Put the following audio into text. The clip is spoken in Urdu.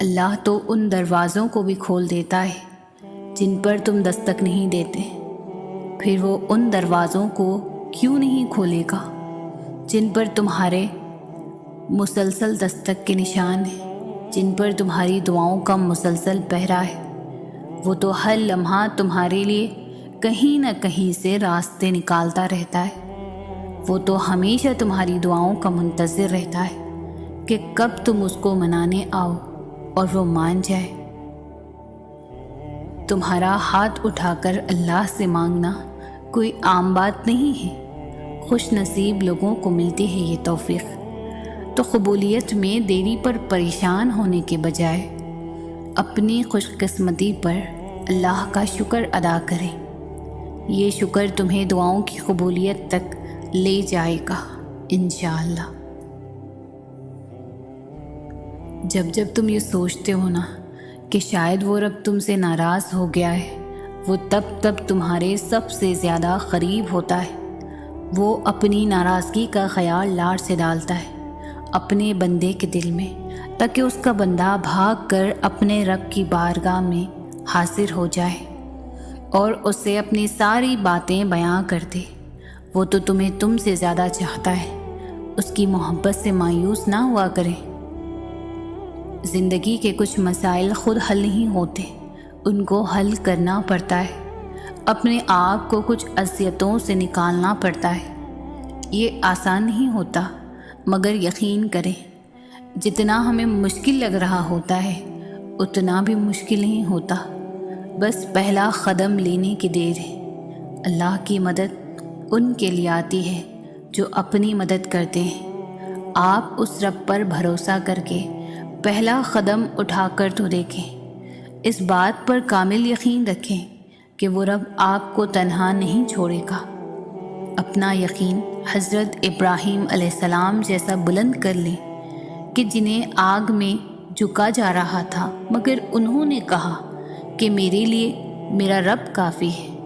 اللہ تو ان دروازوں کو بھی کھول دیتا ہے جن پر تم دستک نہیں دیتے، پھر وہ ان دروازوں کو کیوں نہیں کھولے گا جن پر تمہارے مسلسل دستک کے نشان ہیں، جن پر تمہاری دعاؤں کا مسلسل پہرا ہے۔ وہ تو ہر لمحہ تمہارے لیے کہیں نہ کہیں سے راستے نکالتا رہتا ہے۔ وہ تو ہمیشہ تمہاری دعاؤں کا منتظر رہتا ہے کہ کب تم اس کو منانے آؤ اور وہ مان جائے۔ تمہارا ہاتھ اٹھا کر اللہ سے مانگنا کوئی عام بات نہیں ہے، خوش نصیب لوگوں کو ملتی ہے یہ توفیق۔ تو قبولیت میں دیری پر پریشان ہونے کے بجائے اپنی خوش قسمتی پر اللہ کا شکر ادا کریں۔ یہ شکر تمہیں دعاؤں کی قبولیت تک لے جائے گا انشاءاللہ۔ جب جب تم یہ سوچتے ہو نا کہ شاید وہ رب تم سے ناراض ہو گیا ہے، وہ تب تمہارے سب سے زیادہ قریب ہوتا ہے۔ وہ اپنی ناراضگی کا خیال لاڑ سے ڈالتا ہے اپنے بندے کے دل میں، تاکہ اس کا بندہ بھاگ کر اپنے رب کی بارگاہ میں حاضر ہو جائے اور اسے اپنی ساری باتیں بیان کر دے۔ وہ تو تمہیں تم سے زیادہ چاہتا ہے، اس کی محبت سے مایوس نہ ہوا کریں۔ زندگی کے کچھ مسائل خود حل نہیں ہوتے، ان کو حل کرنا پڑتا ہے، اپنے آپ کو کچھ اذیتوں سے نکالنا پڑتا ہے۔ یہ آسان نہیں ہوتا، مگر یقین کریں جتنا ہمیں مشکل لگ رہا ہوتا ہے اتنا بھی مشکل نہیں ہوتا، بس پہلا قدم لینے کی دیر ہے۔ اللہ کی مدد ان کے لیے آتی ہے جو اپنی مدد کرتے ہیں۔ آپ اس رب پر بھروسہ کر کے پہلا قدم اٹھا کر تو دیکھیں، اس بات پر کامل یقین رکھیں کہ وہ رب آپ کو تنہا نہیں چھوڑے گا۔ اپنا یقین حضرت ابراہیم علیہ السلام جیسا بلند کر لیں کہ جنہیں آگ میں جھکا جا رہا تھا مگر انہوں نے کہا کہ میرے لیے میرا رب کافی ہے۔